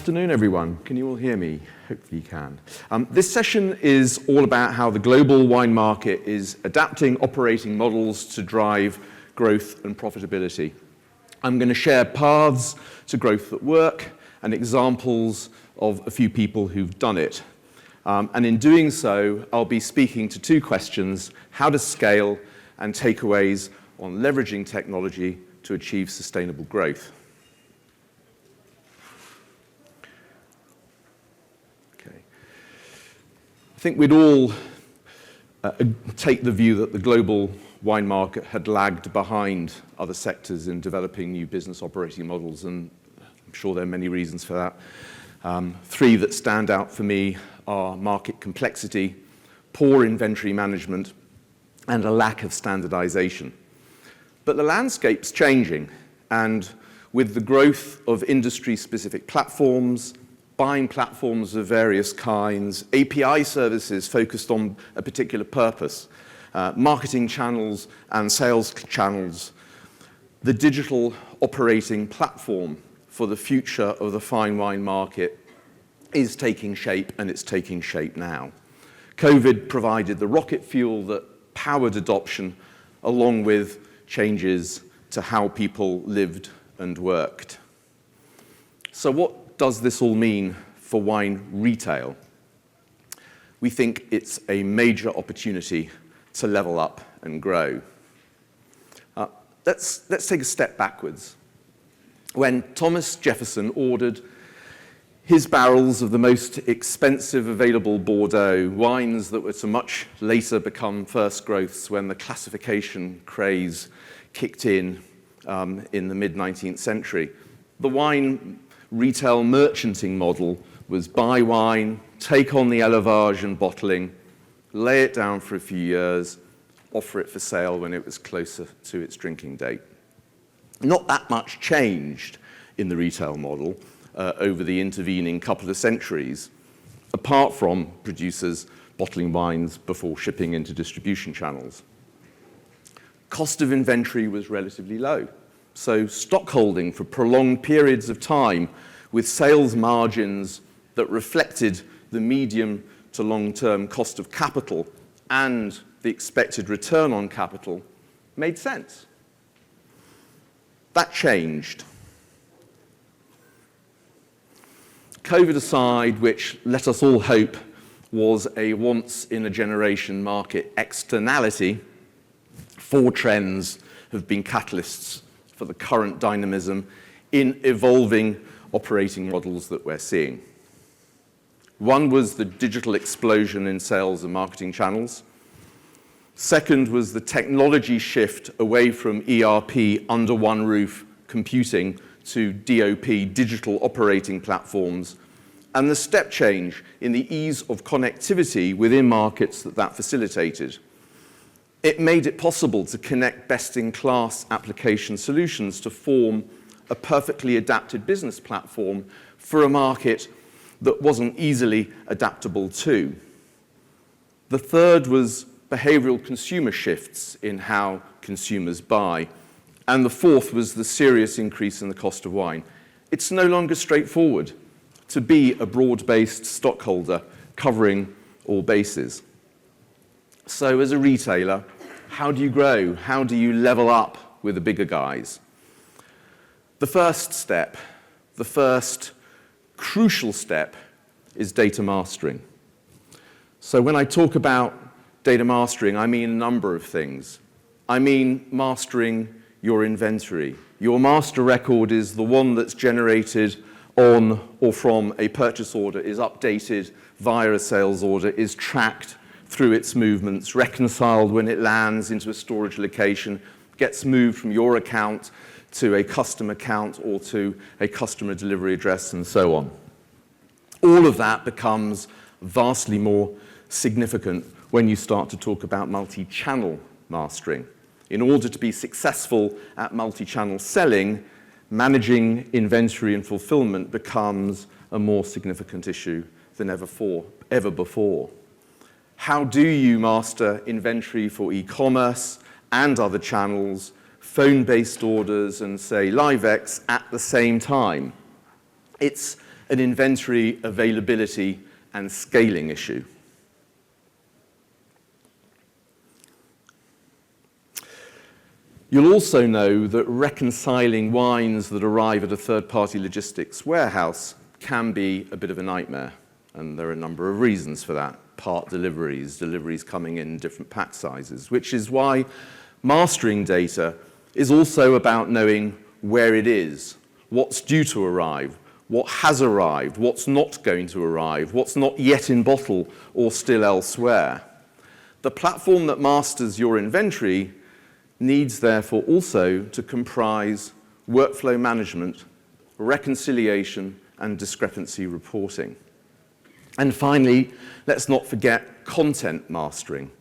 afternoon, everyone. Can you all hear me? Hopefully you can. This session is all about how the global wine market is adapting operating models to drive growth and profitability. I'm going to share paths to growth that work and examples of a few people who've done it. And in doing so, I'll be speaking to two questions: how to scale and takeaways on leveraging technology to achieve sustainable growth. I think we'd all take the view that the global wine market had lagged behind other sectors in developing new business operating models, and I'm sure there are many reasons for that. Three that stand out for me are market complexity, poor inventory management, and a lack of standardization. But the landscape's changing, and with the growth of industry-specific platforms, buying platforms of various kinds, API services focused on a particular purpose, marketing channels and sales channels, the digital operating platform for the future of the fine wine market is taking shape, and it's taking shape now. COVID provided the rocket fuel that powered adoption, along with changes to how people lived and worked. So what does this all mean for wine retail? We think it's a major opportunity to level up and grow. Let's take a step backwards. When Thomas Jefferson ordered his barrels of the most expensive available Bordeaux, wines that were to much later become first growths when the classification craze kicked in the mid-19th century, the wine retail merchanting model was buy wine, take on the élevage and bottling, lay it down for a few years, offer it for sale when it was closer to its drinking date. Not that much changed in the retail model over the intervening couple of centuries, apart from producers bottling wines before shipping into distribution channels. Cost of inventory was relatively low. So stockholding for prolonged periods of time with sales margins that reflected the medium to long-term cost of capital and the expected return on capital made sense. That changed. COVID aside, which let us all hope was a once-in-a-generation market externality, four trends have been catalysts for the current dynamism in evolving operating models that we're seeing. One was the digital explosion in sales and marketing channels. Second was the technology shift away from ERP, under one roof computing, to DOP, digital operating platforms, and the step change in the ease of connectivity within markets that facilitated. It made it possible to connect best-in-class application solutions to form a perfectly adapted business platform for a market that wasn't easily adaptable to. The third was behavioral consumer shifts in how consumers buy. And the fourth was the serious increase in the cost of wine. It's no longer straightforward to be a broad-based stockholder covering all bases. So as a retailer, how do you grow? How do you level up with the bigger guys? The first step, the first crucial step, is data mastering. So when I talk about data mastering, I mean a number of things. I mean mastering your inventory. Your master record is the one that's generated on or from a purchase order, is updated via a sales order, is tracked through its movements, reconciled when it lands into a storage location, gets moved from your account to a custom account or to a customer delivery address, and so on. All of that becomes vastly more significant when you start to talk about multi-channel mastering. In order to be successful at multi-channel selling, managing inventory and fulfillment becomes a more significant issue than ever before. How do you master inventory for e-commerce and other channels, phone-based orders, and say LiveX at the same time? It's an inventory availability and scaling issue. You'll also know that reconciling wines that arrive at a third-party logistics warehouse can be a bit of a nightmare, and there are a number of reasons for that. Part deliveries coming in different pack sizes, which is why mastering data is also about knowing where it is, what's due to arrive, what has arrived, what's not going to arrive, what's not yet in bottle or still elsewhere. The platform that masters your inventory needs, therefore, also to comprise workflow management, reconciliation, and discrepancy reporting. And finally, let's not forget content mastering.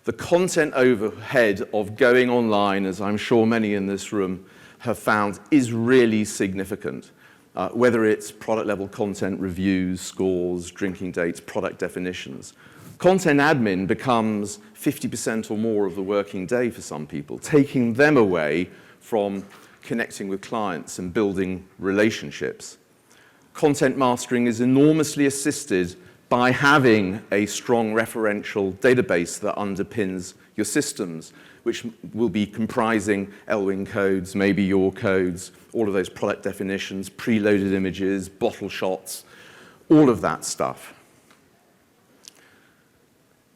The content overhead of going online, as I'm sure many in this room have found, is really significant. Whether it's product-level content, reviews, scores, drinking dates, product definitions. Content admin becomes 50% or more of the working day for some people, taking them away from connecting with clients and building relationships. Content mastering is enormously assisted by having a strong referential database that underpins your systems, which will be comprising Elwing codes, maybe your codes, all of those product definitions, preloaded images, bottle shots, all of that stuff.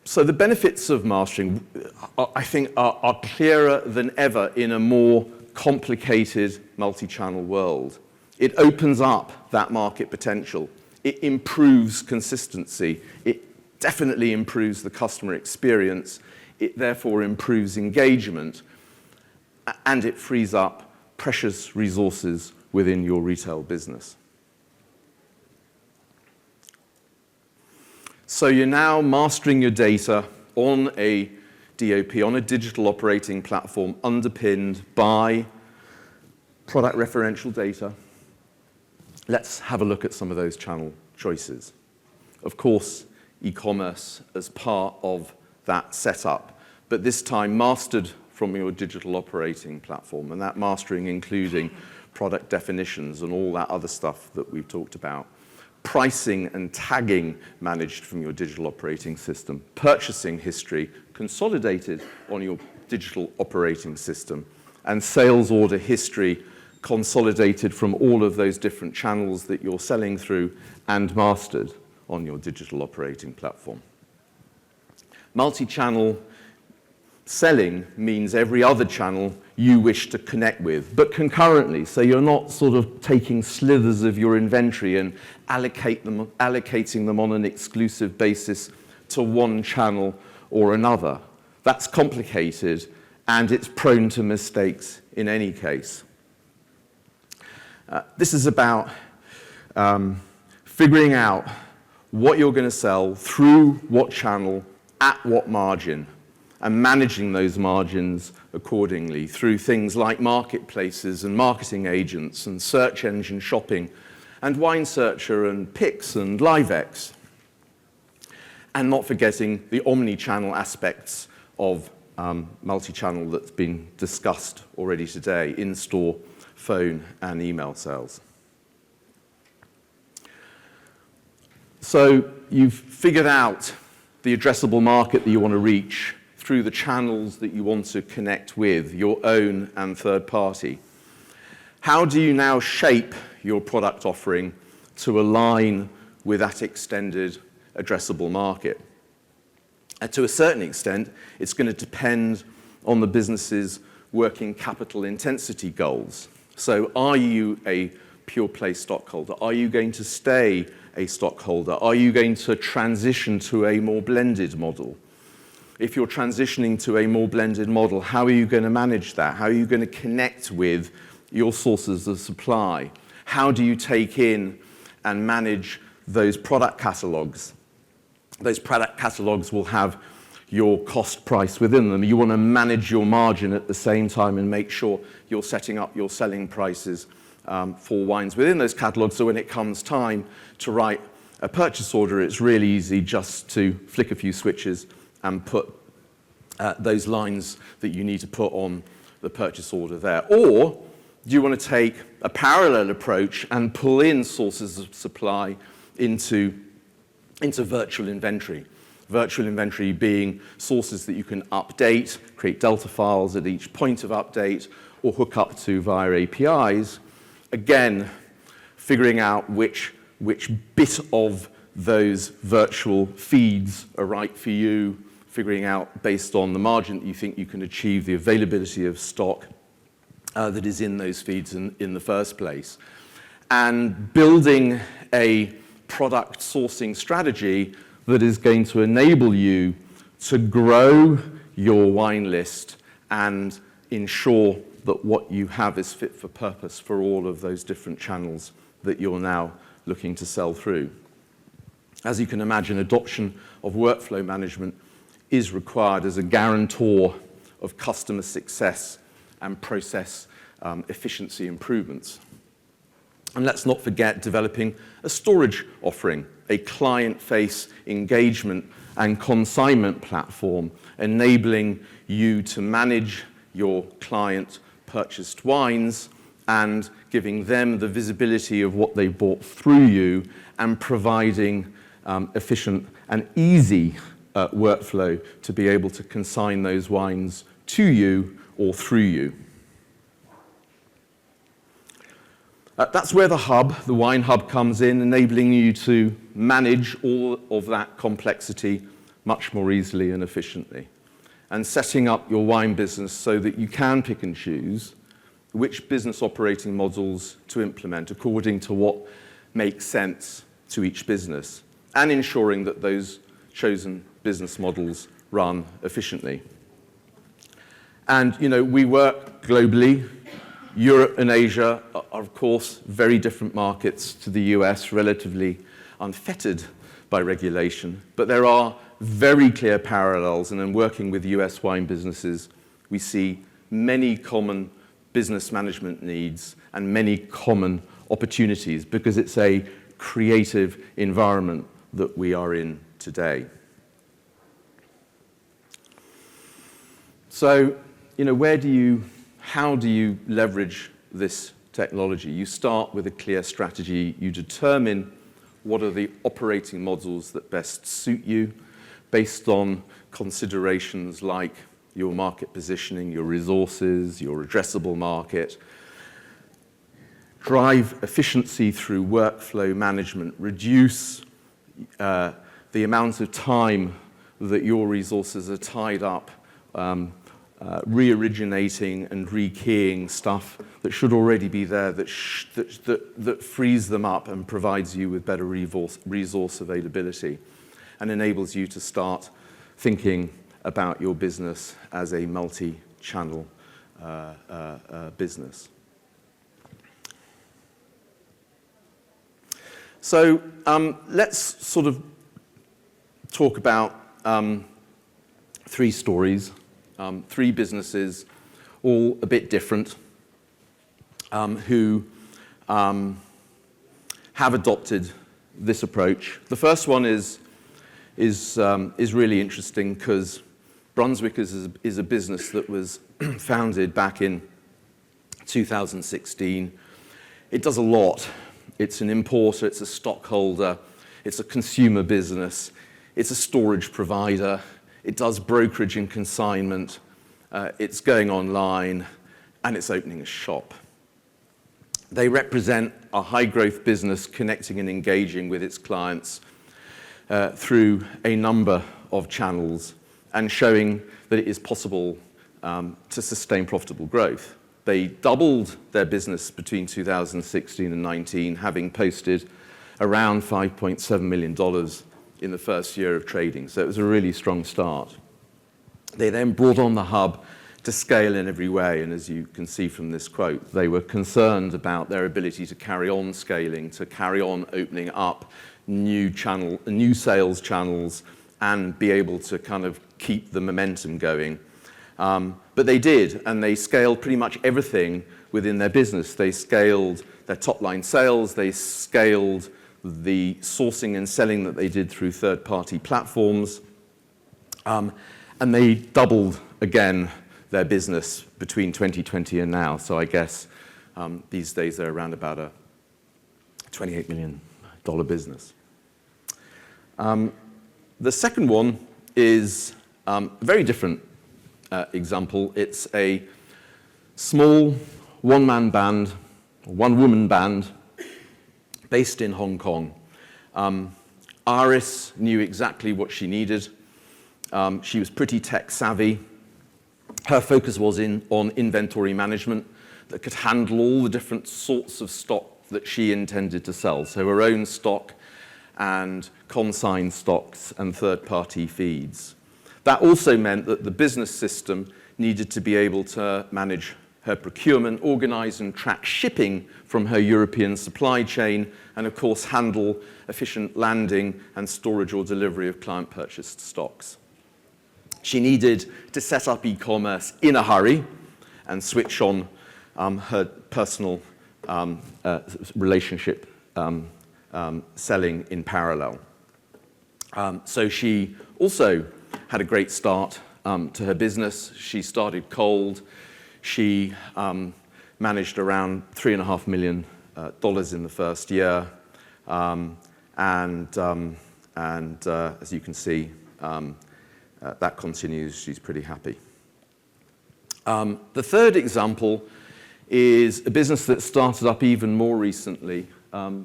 So the benefits of mastering, I think, are clearer than ever in a more complicated multi-channel world. It opens up that market potential. It improves consistency. It definitely improves the customer experience. It therefore improves engagement, and it frees up precious resources within your retail business. So you're now mastering your data on a DOP, on a digital operating platform underpinned by product referential data. Let's have a look at some of those channel choices. Of course, e-commerce as part of that setup, but this time mastered from your digital operating platform, and that mastering including product definitions and all that other stuff that we've talked about. Pricing and tagging managed from your digital operating system. Purchasing history consolidated on your digital operating system. And sales order history consolidated from all of those different channels that you're selling through and mastered on your digital operating platform. Multi-channel selling means every other channel you wish to connect with, but concurrently, so you're not sort of taking slithers of your inventory and allocating them on an exclusive basis to one channel or another. That's complicated, and it's prone to mistakes in any case. This is about figuring out what you're going to sell through what channel at what margin, and managing those margins accordingly through things like marketplaces and marketing agents and search engine shopping and Wine Searcher and Pix and LiveX. And not forgetting the omni-channel aspects of multi-channel that's been discussed already today, in-store, phone, and email sales. So you've figured out the addressable market that you want to reach through the channels that you want to connect with, your own and third party. How do you now shape your product offering to align with that extended addressable market? And to a certain extent, it's going to depend on the business's working capital intensity goals. So are you a pure play stockholder? Are you going to stay a stockholder? Are you going to transition to a more blended model? If you're transitioning to a more blended model, how are you going to manage that? How are you going to connect with your sources of supply? How do you take in and manage those product catalogs? Those product catalogs will have your cost price within them. You want to manage your margin at the same time and make sure you're setting up your selling prices for wines within those catalogs, so when it comes time to write a purchase order, it's really easy just to flick a few switches and put those lines that you need to put on the purchase order there. Or do you want to take a parallel approach and pull in sources of supply into virtual inventory? Virtual inventory being sources that you can update, create Delta files at each point of update, or hook up to via APIs. Again, figuring out which bit of those virtual feeds are right for you, figuring out based on the margin that you think you can achieve the availability of stock that is in those feeds in the first place. And building a product sourcing strategy that is going to enable you to grow your wine list and ensure that what you have is fit for purpose for all of those different channels that you're now looking to sell through. As you can imagine, adoption of workflow management is required as a guarantor of customer success and process efficiency improvements. And let's not forget developing a storage offering, a client-face engagement and consignment platform, enabling you to manage your client purchased wines and giving them the visibility of what they bought through you and providing efficient and easy workflow to be able to consign those wines to you or through you. That's where the wine hub comes in, enabling you to manage all of that complexity much more easily and efficiently, and setting up your wine business so that you can pick and choose which business operating models to implement according to what makes sense to each business, and ensuring that those chosen business models run efficiently. And, we work globally. Europe and Asia are, of course, very different markets to the US, relatively unfettered by regulation. But there are very clear parallels, and in working with US wine businesses, we see many common business management needs and many common opportunities because it's a creative environment that we are in today. So, how do you leverage this technology? You start with a clear strategy. You determine what are the operating models that best suit you based on considerations like your market positioning, your resources, your addressable market. Drive efficiency through workflow management. Reduce the amount of time that your resources are tied up re-originating and rekeying stuff that should already be there, that frees them up and provides you with better resource availability and enables you to start thinking about your business as a multi-channel business. So let's sort of talk about three stories. Three businesses, all a bit different, who have adopted this approach. The first one is really interesting because Brunswick is a business that was founded back in 2016. It does a lot. It's an importer, it's a stockholder, it's a consumer business, it's a storage provider. It does brokerage and consignment, it's going online, and it's opening a shop. They represent a high-growth business connecting and engaging with its clients through a number of channels and showing that it is possible to sustain profitable growth. They doubled their business between 2016 and 19, having posted around $5.7 million in the first year of trading. So it was a really strong start. They then brought on the hub to scale in every way. And as you can see from this quote, they were concerned about their ability to carry on scaling, to carry on opening up new sales channels and be able to kind of keep the momentum going. But they did, and they scaled pretty much everything within their business. They scaled their top-line sales, they scaled the sourcing and selling that they did through third-party platforms, and they doubled again their business between 2020 and now. So I guess These days, they're around about a $28 million business. The second one is a very different example. It's a small one-man band, one-woman band, based in Hong Kong. Iris knew exactly what she needed. She was pretty tech-savvy. Her focus was on inventory management that could handle all the different sorts of stock that she intended to sell, so her own stock and consigned stocks and third-party feeds. That also meant that the business system needed to be able to manage her procurement, organize and track shipping from her European supply chain, and of course handle efficient landing and storage or delivery of client-purchased stocks. She needed to set up e-commerce in a hurry and switch on her personal relationship selling in parallel. So she also had a great start to her business. She started cold. She managed around $3.5 million in the first year. And as you can see, that continues. She's pretty happy. The third example is a business that started up even more recently,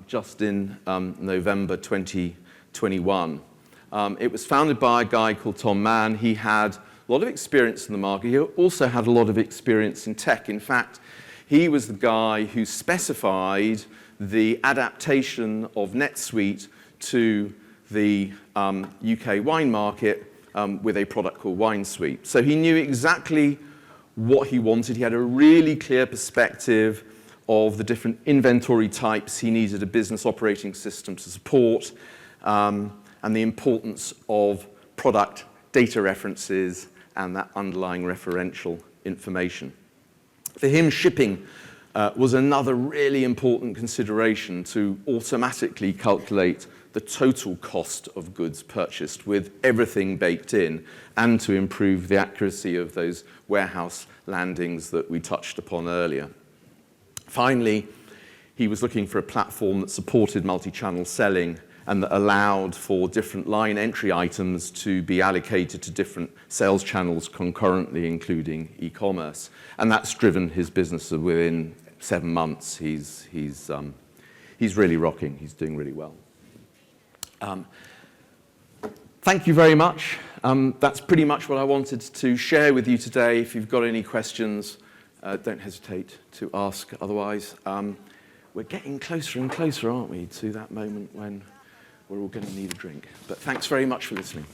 just in November 2021. It was founded by a guy called Tom Mann. He had a lot of experience in the market. He also had a lot of experience in tech. In fact, he was the guy who specified the adaptation of NetSuite to the UK wine market with a product called WineSuite. So he knew exactly what he wanted. He had a really clear perspective of the different inventory types he needed a business operating system to support, and the importance of product data references and that underlying referential information. For him, shipping was another really important consideration to automatically calculate the total cost of goods purchased with everything baked in, and to improve the accuracy of those warehouse landings that we touched upon earlier. Finally, he was looking for a platform that supported multi-channel selling and that allowed for different line entry items to be allocated to different sales channels concurrently, including e-commerce. And that's driven his business within 7 months. He's really rocking. He's doing really well. Thank you very much. That's pretty much what I wanted to share with you today. If you've got any questions, don't hesitate to ask. Otherwise, we're getting closer and closer, aren't we, to that moment when we're all going to need a drink. But thanks very much for listening.